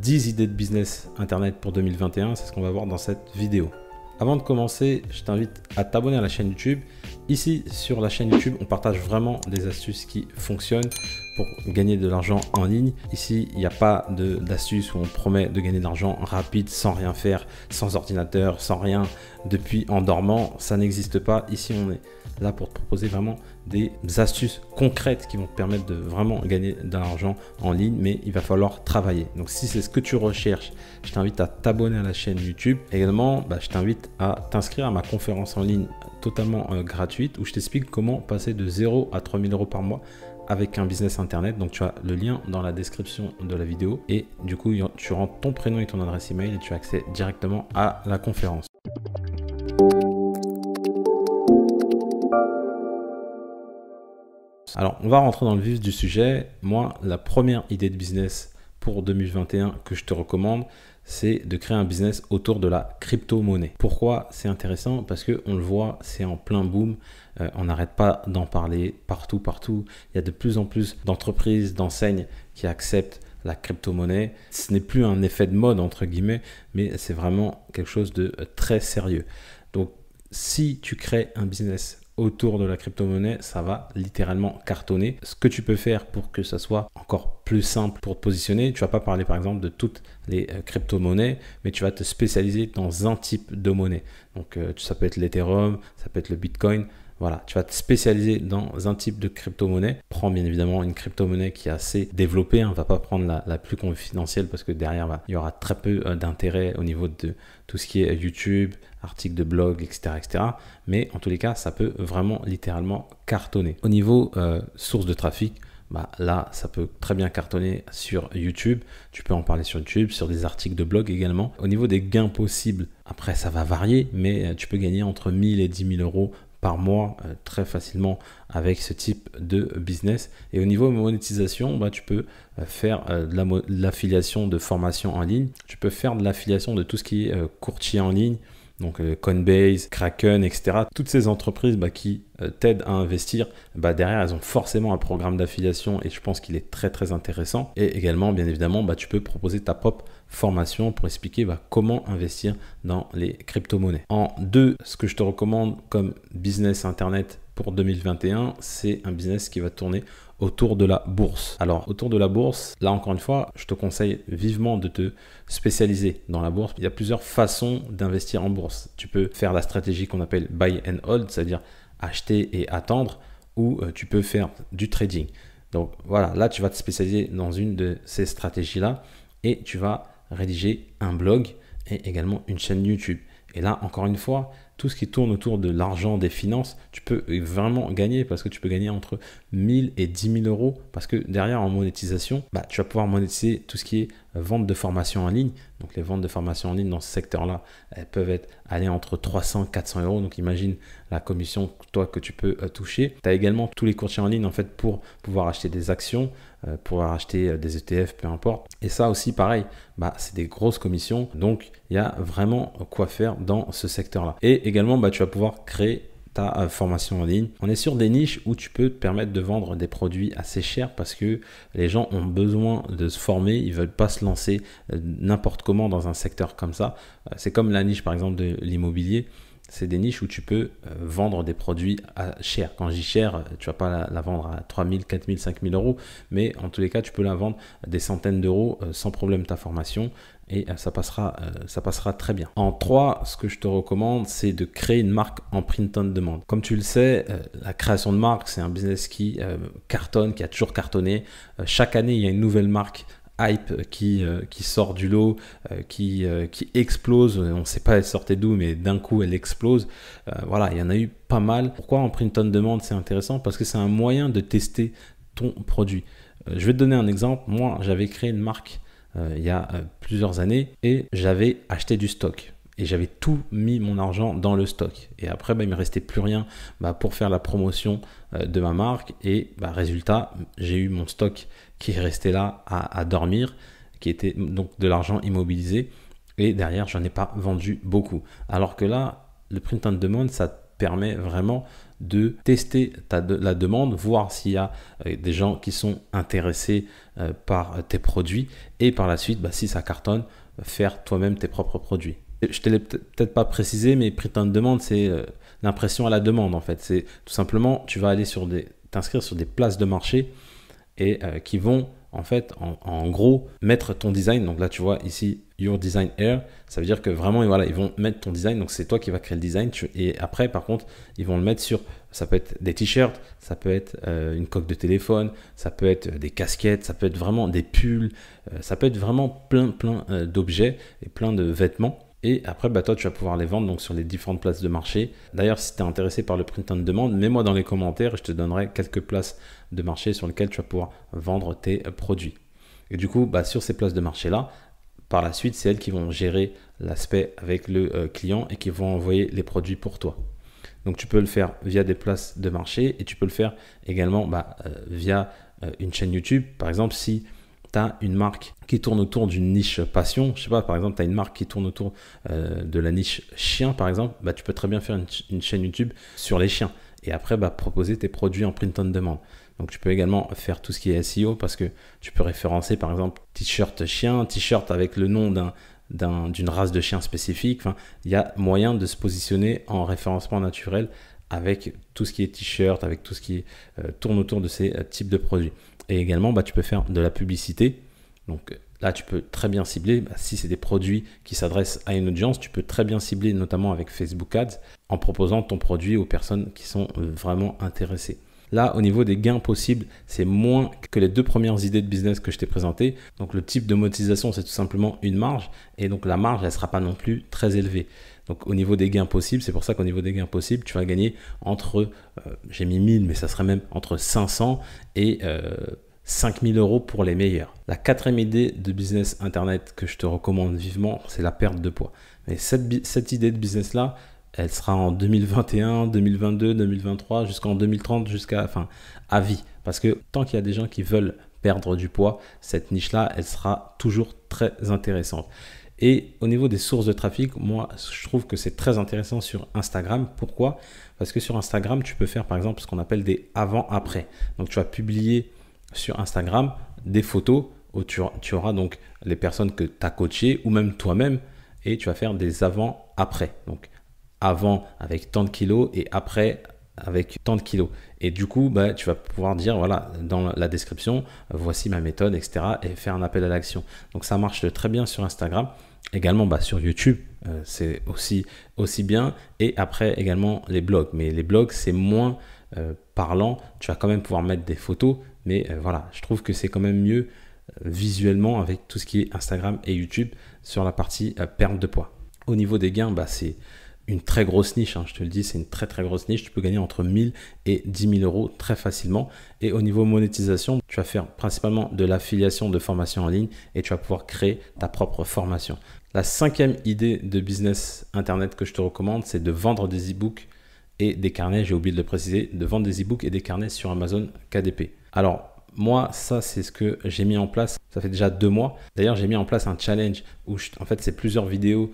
10 idées de business internet pour 2021, c'est ce qu'on va voir dans cette vidéo. Avant de commencer, je t'invite à t'abonner à la chaîne YouTube. Ici, sur la chaîne YouTube, on partage vraiment des astuces qui fonctionnent pour gagner de l'argent en ligne. Ici, il n'y a pas d'astuces où on promet de gagner de l'argent rapide, sans rien faire, sans ordinateur, sans rien, depuis en dormant. Ça n'existe pas. Ici, on est là pour te proposer vraiment des astuces concrètes qui vont te permettre de vraiment gagner de l'argent en ligne, mais il va falloir travailler. Donc si c'est ce que tu recherches, je t'invite à t'abonner à la chaîne YouTube. Également, je t'invite à t'inscrire à ma conférence en ligne totalement gratuite où je t'explique comment passer de 0 à 3 000 € par mois avec un business internet. Donc tu as le lien dans la description de la vidéo et du coup tu rentres ton prénom et ton adresse email et tu as accès directement à la conférence. Alors, on va rentrer dans le vif du sujet. Moi, la première idée de business pour 2021 que je te recommande, c'est de créer un business autour de la crypto-monnaie. Pourquoi c'est intéressant? Parce qu'on le voit, c'est en plein boom. On n'arrête pas d'en parler partout. Il y a de plus en plus d'entreprises, d'enseignes qui acceptent la crypto-monnaie. Ce n'est plus un effet de mode, entre guillemets, mais c'est vraiment quelque chose de très sérieux. Donc, si tu crées un business autour de la crypto-monnaie, ça va littéralement cartonner. Ce que tu peux faire pour que ça soit encore plus simple pour te positionner, tu vas pas parler par exemple de toutes les crypto-monnaies, mais tu vas te spécialiser dans un type de monnaie. Donc ça peut être l'Ethereum, ça peut être le Bitcoin. Voilà, tu vas te spécialiser dans un type de crypto-monnaie. Prends bien évidemment une crypto-monnaie qui est assez développée. On ne va pas prendre la plus confidentielle parce que derrière, il y aura très peu d'intérêt au niveau de tout ce qui est YouTube, articles de blog, etc. Mais en tous les cas, ça peut vraiment littéralement cartonner. Au niveau source de trafic, là, ça peut très bien cartonner sur YouTube. Tu peux en parler sur YouTube, sur des articles de blog également. Au niveau des gains possibles, après, ça va varier, mais tu peux gagner entre 1000 et 10 000 € par mois très facilement avec ce type de business. Et au niveau monétisation, tu peux faire de l'affiliation de formation en ligne. Tu peux faire de l'affiliation de tout ce qui est courtier en ligne. Donc Coinbase, Kraken, etc. Toutes ces entreprises qui t'aident à investir, derrière, elles ont forcément un programme d'affiliation et je pense qu'il est très intéressant. Et également, bien évidemment, tu peux proposer ta propre formation pour expliquer comment investir dans les crypto-monnaies. En deux, ce que je te recommande comme business internet pour 2021, c'est un business qui va tourner autour de la bourse. Alors, autour de la bourse, là encore une fois, je te conseille vivement de te spécialiser dans la bourse. Il y a plusieurs façons d'investir en bourse. Tu peux faire la stratégie qu'on appelle buy and hold, c'est-à-dire acheter et attendre, ou tu peux faire du trading. Donc voilà, là tu vas te spécialiser dans une de ces stratégies-là et tu vas rédiger un blog et également une chaîne YouTube. Et là, encore une fois, tout ce qui tourne autour de l'argent, des finances, tu peux vraiment gagner parce que tu peux gagner entre 1000 et 10 000 € parce que derrière, en monétisation, tu vas pouvoir monétiser tout ce qui est vente de formation en ligne. Donc, les ventes de formation en ligne dans ce secteur-là, elles peuvent aller entre 300 et 400 €. Donc, imagine la commission que tu peux toucher. Tu as également tous les courtiers en ligne pour pouvoir acheter des actions, pouvoir acheter des ETF, peu importe. Et ça aussi, pareil, c'est des grosses commissions. Donc, il y a vraiment quoi faire dans ce secteur-là. Et également, tu vas pouvoir créer ta formation en ligne. On est sur des niches où tu peux te permettre de vendre des produits assez chers parce que les gens ont besoin de se former, ils veulent pas se lancer n'importe comment dans un secteur comme ça. C'est comme la niche par exemple de l'immobilier. C'est des niches où tu peux vendre des produits chers. Quand je dis cher, tu vas pas la vendre à 3 000, 4 000, 5 000 €, mais en tous les cas, tu peux la vendre à des centaines d'euros sans problème ta formation et ça passera très bien. En 3, ce que je te recommande, c'est de créer une marque en print on demand. Comme tu le sais, la création de marque, c'est un business qui cartonne, qui a toujours cartonné. Chaque année, il y a une nouvelle marque hype qui sort du lot, qui explose. On ne sait pas elle sortait d'où, mais d'un coup elle explose. Voilà, il y en a eu pas mal. Pourquoi en print on demand c'est intéressant? Parce que c'est un moyen de tester ton produit. Je vais te donner un exemple. Moi, j'avais créé une marque il y a plusieurs années et j'avais acheté du stock. Et j'avais tout mis mon argent dans le stock. Et après, il ne me restait plus rien pour faire la promotion de ma marque. Et résultat, j'ai eu mon stock qui est resté là à dormir, qui était donc de l'argent immobilisé. Et derrière, j'en ai pas vendu beaucoup. Alors que là, le print on demand, ça permet vraiment de tester la demande, voir s'il y a des gens qui sont intéressés par tes produits et par la suite, si ça cartonne, faire toi-même tes propres produits. Je ne te l'ai peut-être pas précisé, mais print on demand, c'est l'impression à la demande en fait. C'est tout simplement, tu vas aller t'inscrire sur des places de marché et qui vont en fait, en gros, mettre ton design. Donc là, tu vois ici, Your Design Here. Ça veut dire que vraiment, voilà, ils vont mettre ton design. Donc c'est toi qui vas créer le design. Et après, par contre, ils vont le mettre sur, ça peut être des t-shirts, ça peut être une coque de téléphone, ça peut être des casquettes, ça peut être vraiment des pulls, ça peut être vraiment plein d'objets et plein de vêtements. Et après, toi, tu vas pouvoir les vendre donc, sur les différentes places de marché. D'ailleurs, si tu es intéressé par le print on demand, mets-moi dans les commentaires et je te donnerai quelques places de marché sur lesquelles tu vas pouvoir vendre tes produits. Et du coup, sur ces places de marché-là, par la suite, c'est elles qui vont gérer l'aspect avec le client et qui vont envoyer les produits pour toi. Donc, tu peux le faire via des places de marché et tu peux le faire également via une chaîne YouTube. Par exemple, si tu as une marque qui tourne autour d'une niche passion, je sais pas, par exemple, tu as une marque qui tourne autour de la niche chien, par exemple, tu peux très bien faire une chaîne YouTube sur les chiens et après proposer tes produits en print on demand. Donc, tu peux également faire tout ce qui est SEO parce que tu peux référencer, par exemple, t-shirt chien, t-shirt avec le nom d'une race de chien spécifique. Enfin, il y a moyen de se positionner en référencement naturel avec tout ce qui est t-shirt, avec tout ce qui tourne autour de ces types de produits. Et également, tu peux faire de la publicité. Donc là, tu peux très bien cibler. Si c'est des produits qui s'adressent à une audience, tu peux très bien cibler, notamment avec Facebook Ads, en proposant ton produit aux personnes qui sont vraiment intéressées. Là, au niveau des gains possibles, c'est moins que les deux premières idées de business que je t'ai présentées. Donc, le type de monétisation, c'est tout simplement une marge. Et donc, la marge, elle ne sera pas non plus très élevée. Donc, au niveau des gains possibles, c'est pour ça qu'au niveau des gains possibles, tu vas gagner entre, j'ai mis 1000, mais ça serait même entre 500 et 5000 euros pour les meilleurs. La quatrième idée de business Internet que je te recommande vivement, c'est la perte de poids. Mais cette idée de business-là, elle sera en 2021, 2022, 2023, jusqu'en 2030, à vie. Parce que tant qu'il y a des gens qui veulent perdre du poids, cette niche-là, elle sera toujours très intéressante. Et au niveau des sources de trafic, moi, je trouve que c'est très intéressant sur Instagram. Pourquoi? Parce que sur Instagram, tu peux faire par exemple ce qu'on appelle des avant-après. Donc, tu vas publier sur Instagram des photos où tu auras donc les personnes que tu as coachées ou même toi-même et tu vas faire des avant-après. Donc, avant avec tant de kilos et après avec tant de kilos. Et du coup, tu vas pouvoir dire, voilà, dans la description, voici ma méthode, etc. et faire un appel à l'action. Donc, ça marche très bien sur Instagram. Également, sur YouTube, c'est aussi bien. Et après, également, les blogs. Mais les blogs, c'est moins parlant. Tu vas quand même pouvoir mettre des photos. Mais voilà, je trouve que c'est quand même mieux visuellement avec tout ce qui est Instagram et YouTube sur la partie perte de poids. Au niveau des gains, c'est une très grosse niche, je te le dis, c'est une très très grosse niche. Tu peux gagner entre 1000 et 10 000 euros très facilement. Et au niveau monétisation, tu vas faire principalement de l'affiliation de formation en ligne et tu vas pouvoir créer ta propre formation. La cinquième idée de business Internet que je te recommande, c'est de vendre des e-books et des carnets. J'ai oublié de le préciser, de vendre des e-books et des carnets sur Amazon KDP. Alors, moi, ça, c'est ce que j'ai mis en place. Ça fait déjà 2 mois. D'ailleurs, j'ai mis en place un challenge où, en fait, c'est plusieurs vidéos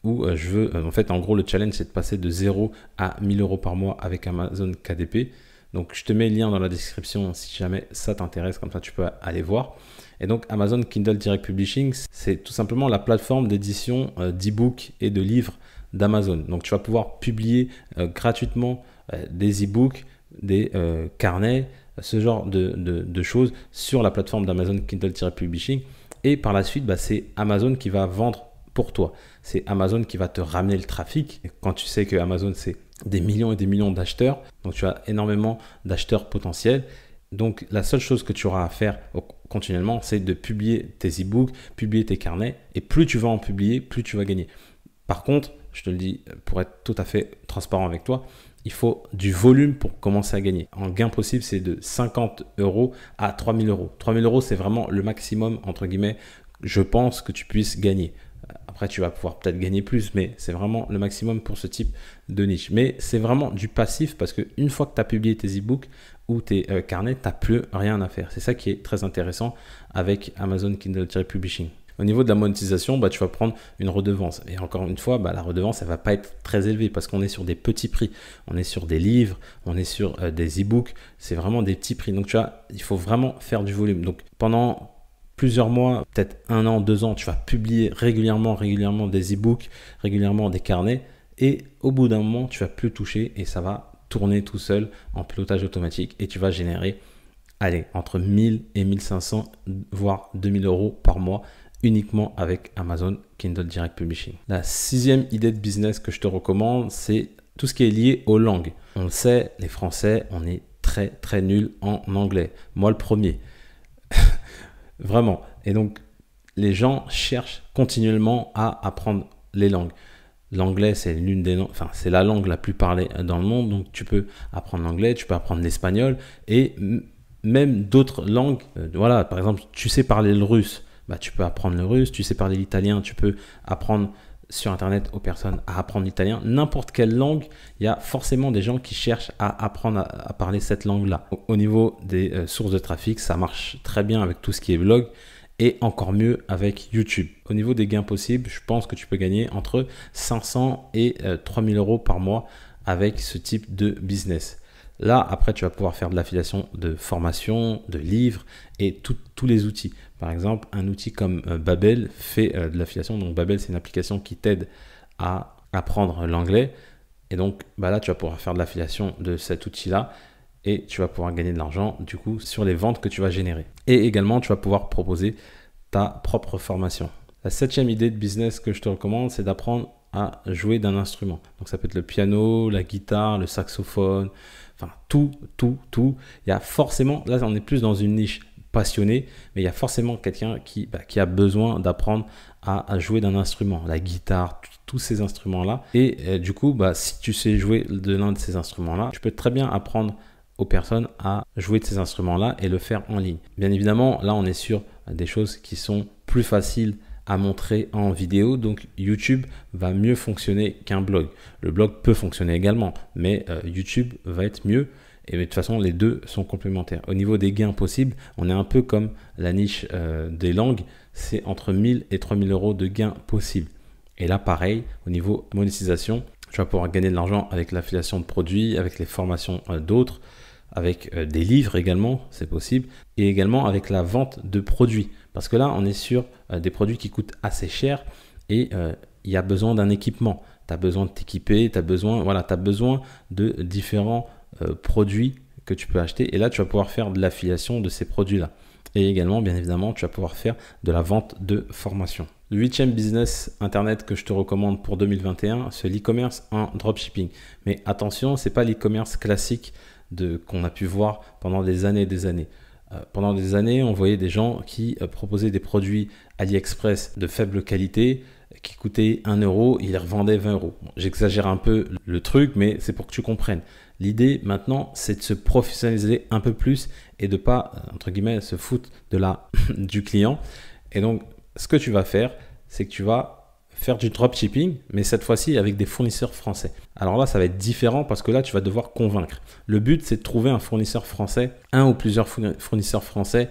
où je veux, en gros, le challenge, c'est de passer de 0 à 1000 euros par mois avec Amazon KDP. Donc, je te mets le lien dans la description si jamais ça t'intéresse, comme ça, tu peux aller voir. Et donc, Amazon Kindle Direct Publishing, c'est tout simplement la plateforme d'édition d'e-books et de livres d'Amazon. Donc, tu vas pouvoir publier gratuitement des e-books, des carnets, ce genre de choses sur la plateforme d'Amazon Kindle Direct Publishing. Et par la suite, c'est Amazon qui va vendre pour toi. C'est Amazon qui va te ramener le trafic. Et quand tu sais que Amazon, c'est des millions et des millions d'acheteurs, donc tu as énormément d'acheteurs potentiels. Donc, la seule chose que tu auras à faire continuellement, c'est de publier tes e-books, publier tes carnets. Et plus tu vas en publier, plus tu vas gagner. Par contre, je te le dis pour être tout à fait transparent avec toi, il faut du volume pour commencer à gagner. En gain possible, c'est de 50 euros à 3000 euros. 3000 euros, c'est vraiment le maximum, entre guillemets, je pense que tu puisses gagner. Après, tu vas pouvoir peut-être gagner plus, mais c'est vraiment le maximum pour ce type de niche. Mais c'est vraiment du passif parce qu'une fois que tu as publié tes e-books ou tes carnets, tu n'as plus rien à faire. C'est ça qui est très intéressant avec Amazon Kindle Direct Publishing. Au niveau de la monétisation, tu vas prendre une redevance. Et encore une fois, la redevance, elle va pas être très élevée parce qu'on est sur des petits prix. On est sur des livres, on est sur des e-books. C'est vraiment des petits prix. Donc, tu vois, il faut vraiment faire du volume. Donc, pendant plusieurs mois, peut-être 1 an, 2 ans, tu vas publier régulièrement des e-books, régulièrement des carnets. Et au bout d'un moment, tu vas plus toucher et ça va tourner tout seul en pilotage automatique et tu vas générer, allez, entre 1000 et 1500, voire 2000 euros par mois uniquement avec Amazon Kindle Direct Publishing. La 6e idée de business que je te recommande, c'est tout ce qui est lié aux langues. On le sait, les Français, on est très très nuls en anglais. Moi le premier. Vraiment. Et donc, les gens cherchent continuellement à apprendre les langues. L'anglais, c'est l'une des langues, enfin, c'est la langue la plus parlée dans le monde. Donc, tu peux apprendre l'anglais, tu peux apprendre l'espagnol et même d'autres langues. Voilà, par exemple, tu sais parler le russe. Tu peux apprendre le russe, tu sais parler l'italien, tu peux apprendre sur Internet aux personnes à apprendre l'italien. N'importe quelle langue, il y a forcément des gens qui cherchent à apprendre à parler cette langue-là. Au niveau des sources de trafic, ça marche très bien avec tout ce qui est blog et encore mieux avec YouTube. Au niveau des gains possibles, je pense que tu peux gagner entre 500 et 3000 euros par mois avec ce type de business. Là, après, tu vas pouvoir faire de l'affiliation de formation, de livres et tous les outils. Par exemple, un outil comme Babbel fait de l'affiliation. Donc, Babbel, c'est une application qui t'aide à apprendre l'anglais. Et donc, là, tu vas pouvoir faire de l'affiliation de cet outil-là et tu vas pouvoir gagner de l'argent, du coup, sur les ventes que tu vas générer. Et également, tu vas pouvoir proposer ta propre formation. La 7e idée de business que je te recommande, c'est d'apprendre à jouer d'un instrument. Donc, ça peut être le piano, la guitare, le saxophone, enfin, tout. Il y a forcément, là, on est plus dans une niche passionné, mais il y a forcément quelqu'un qui a besoin d'apprendre à jouer d'un instrument, la guitare, tous ces instruments-là. Et du coup, si tu sais jouer de l'un de ces instruments-là, tu peux très bien apprendre aux personnes à jouer de ces instruments-là et le faire en ligne. Bien évidemment, là, on est sur des choses qui sont plus faciles à montrer en vidéo, donc YouTube va mieux fonctionner qu'un blog. Le blog peut fonctionner également, mais YouTube va être mieux. Et de toute façon, les deux sont complémentaires. Au niveau des gains possibles, on est un peu comme la niche des langues. C'est entre 1000 et 3000 euros de gains possibles. Et là, pareil, au niveau monétisation, tu vas pouvoir gagner de l'argent avec l'affiliation de produits, avec les formations d'autres, avec des livres également, c'est possible. Et également avec la vente de produits. Parce que là, on est sur des produits qui coûtent assez cher et il y a besoin d'un équipement. Tu as besoin de t'équiper, tu as besoin de différents produits que tu peux acheter et là tu vas pouvoir faire de l'affiliation de ces produits là et également bien évidemment tu vas pouvoir faire de la vente de formation. Le 8e business internet que je te recommande pour 2021, c'est l'e-commerce en dropshipping. Mais attention, c'est pas l'e-commerce classique qu'on a pu voir pendant des années et des années. Pendant des années, on voyait des gens qui proposaient des produits AliExpress de faible qualité qui coûtaient 1 euro, ils les revendaient 20 euros. Bon, j'exagère un peu le truc, mais c'est pour que tu comprennes. L'idée maintenant, c'est de se professionnaliser un peu plus et de pas, entre guillemets, se foutre du client. Et donc, ce que tu vas faire, c'est que tu vas faire du dropshipping, mais cette fois-ci avec des fournisseurs français. Alors là, ça va être différent parce que là, tu vas devoir convaincre. Le but, c'est de trouver un fournisseur français, un ou plusieurs fournisseurs français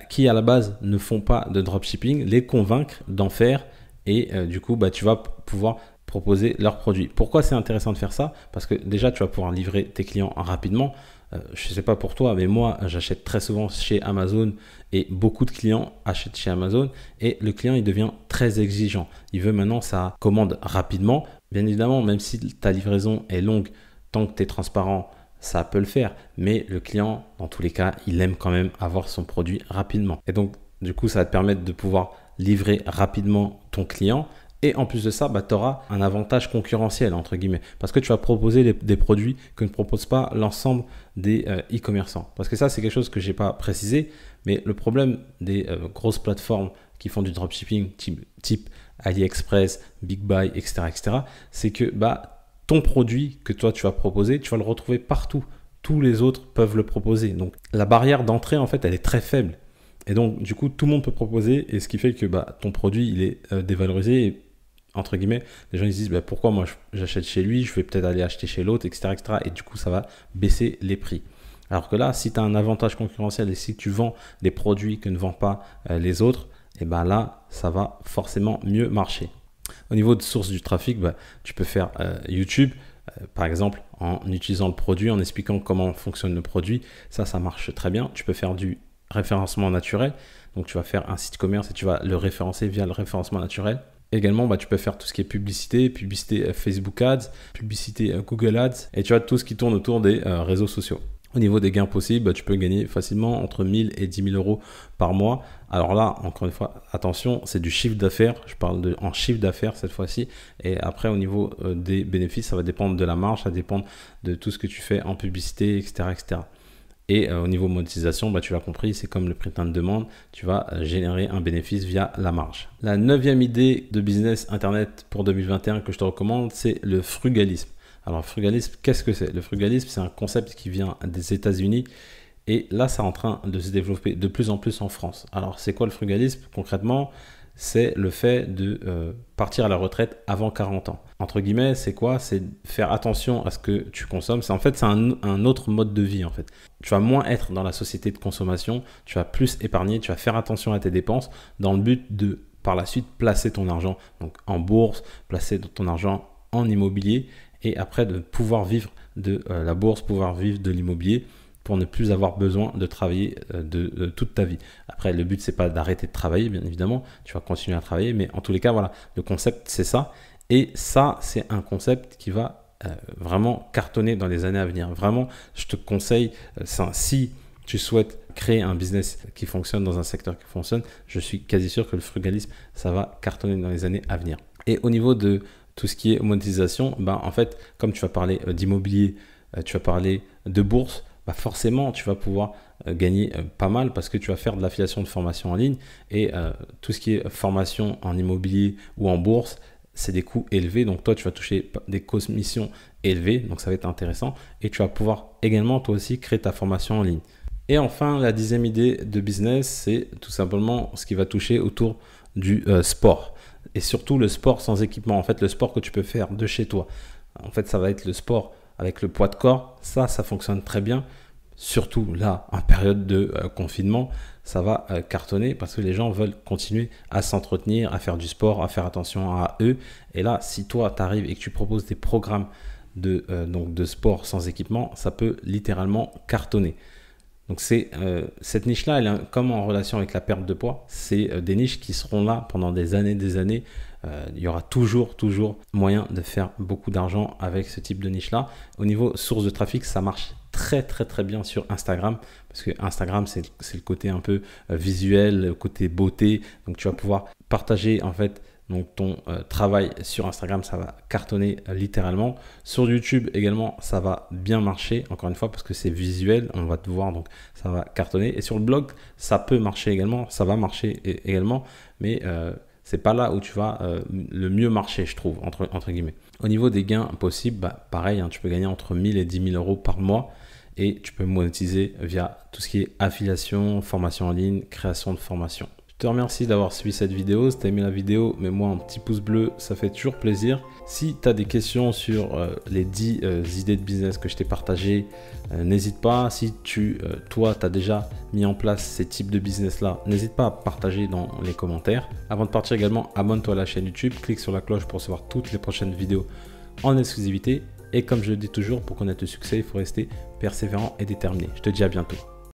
qui, à la base, ne font pas de dropshipping, les convaincre d'en faire et du coup, tu vas pouvoir proposer leurs produits. Pourquoi c'est intéressant de faire ça? Parce que déjà, tu vas pouvoir livrer tes clients rapidement. Je ne sais pas pour toi, mais moi, j'achète très souvent chez Amazon et beaucoup de clients achètent chez Amazon et le client, il devient très exigeant. Il veut maintenant sa commande rapidement. Bien évidemment, même si ta livraison est longue, tant que tu es transparent, ça peut le faire. Mais le client, dans tous les cas, il aime quand même avoir son produit rapidement. Et donc, du coup, ça va te permettre de pouvoir livrer rapidement ton client. Et en plus de ça, tu auras un avantage concurrentiel, entre guillemets, parce que tu vas proposer des produits que ne proposent pas l'ensemble des e-commerçants. Parce que ça, c'est quelque chose que je n'ai pas précisé, mais le problème des grosses plateformes qui font du dropshipping type AliExpress, Big Buy, etc., c'est que ton produit que toi, tu vas proposer, tu vas le retrouver partout. Tous les autres peuvent le proposer. Donc, la barrière d'entrée, en fait, elle est très faible. Et donc, du coup, tout le monde peut proposer, et ce qui fait que ton produit, il est dévalorisé. Et, entre guillemets, les gens ils se disent pourquoi moi j'achète chez lui, je vais peut-être aller acheter chez l'autre, etc., Et du coup, ça va baisser les prix. Alors que là, si tu as un avantage concurrentiel et si tu vends des produits que ne vendent pas les autres, et ben là, ça va forcément mieux marcher. Au niveau de source du trafic, tu peux faire YouTube, par exemple, en utilisant le produit, en expliquant comment fonctionne le produit. Ça marche très bien. Tu peux faire du référencement naturel. Donc, tu vas faire un site commerce et tu vas le référencer via le référencement naturel. Également, tu peux faire tout ce qui est publicité Facebook Ads, publicité Google Ads et tu as tout ce qui tourne autour des réseaux sociaux. Au niveau des gains possibles, tu peux gagner facilement entre 1000 et 10 000 euros par mois. Alors là, encore une fois, attention, c'est du chiffre d'affaires. Je parle en chiffre d'affaires cette fois-ci. Et après, au niveau des bénéfices, ça va dépendre de la marge, ça va dépendre de tout ce que tu fais en publicité, etc. etc. Et au niveau monétisation, tu l'as compris, c'est comme le print and demand, tu vas générer un bénéfice via la marge. La 9e idée de business internet pour 2021 que je te recommande, c'est le frugalisme. Alors, frugalisme, qu'est-ce que c'est? Le frugalisme, c'est un concept qui vient des États-Unis et là, c'est en train de se développer de plus en plus en France. Alors, c'est quoi le frugalisme? Concrètement, c'est le fait de partir à la retraite avant 40 ans. Entre guillemets, c'est quoi? C'est faire attention à ce que tu consommes. C'est un autre mode de vie en fait. Tu vas moins être dans la société de consommation, tu vas plus épargner, tu vas faire attention à tes dépenses dans le but de, par la suite, placer ton argent donc en bourse, placer ton argent en immobilier et après de pouvoir vivre de la bourse, pouvoir vivre de l'immobilier pour ne plus avoir besoin de travailler de toute ta vie. Après, le but, c'est pas d'arrêter de travailler, bien évidemment, tu vas continuer à travailler, mais en tous les cas, voilà, le concept, c'est ça. Et ça, c'est un concept qui va vraiment cartonner dans les années à venir. Vraiment, je te conseille, si tu souhaites créer un business qui fonctionne dans un secteur qui fonctionne, je suis quasi sûr que le frugalisme, ça va cartonner dans les années à venir. Et au niveau de tout ce qui est monétisation, en fait, comme tu vas parler d'immobilier, tu vas parler de bourse, forcément, tu vas pouvoir gagner pas mal parce que tu vas faire de l'affiliation de formation en ligne et tout ce qui est formation en immobilier ou en bourse, c'est des coûts élevés. Donc, toi, tu vas toucher des commissions élevées. Donc, ça va être intéressant et tu vas pouvoir également, toi aussi, créer ta formation en ligne. Et enfin, la 10e idée de business, c'est tout simplement ce qui va toucher autour du sport. Et surtout le sport sans équipement. En fait, le sport que tu peux faire de chez toi. En fait, ça va être le sport avec le poids de corps. Ça fonctionne très bien. Surtout là, en période de confinement, ça va cartonner parce que les gens veulent continuer à s'entretenir, à faire du sport, à faire attention à eux. Et là, si toi, tu arrives et que tu proposes des programmes de sport sans équipement, ça peut littéralement cartonner. Donc cette niche-là, elle est comme en relation avec la perte de poids. C'est des niches qui seront là pendant des années, des années. Il y aura toujours moyen de faire beaucoup d'argent avec ce type de niche-là. Au niveau source de trafic, ça marche très bien sur Instagram parce que Instagram, c'est le côté un peu visuel, le côté beauté. Donc tu vas pouvoir partager en fait donc ton travail sur Instagram, ça va cartonner littéralement. Sur YouTube également, ça va bien marcher, encore une fois, parce que c'est visuel, on va te voir, donc ça va cartonner. Et sur le blog, ça peut marcher également, ça va marcher également, mais c'est pas là où tu vas le mieux marcher, je trouve, entre guillemets. Au niveau des gains possibles, pareil, tu peux gagner entre 1000 et 10 000 euros par mois et tu peux monétiser via tout ce qui est affiliation, formation en ligne, création de formation. Je te remercie d'avoir suivi cette vidéo. Si tu as aimé la vidéo, mets-moi un petit pouce bleu, ça fait toujours plaisir. Si tu as des questions sur les 10 idées de business que je t'ai partagées, n'hésite pas. Si toi, tu as déjà mis en place ces types de business-là, n'hésite pas à partager dans les commentaires. Avant de partir également, abonne-toi à la chaîne YouTube, clique sur la cloche pour recevoir toutes les prochaines vidéos en exclusivité. Et comme je le dis toujours, pour connaître le succès, il faut rester persévérant et déterminé. Je te dis à bientôt.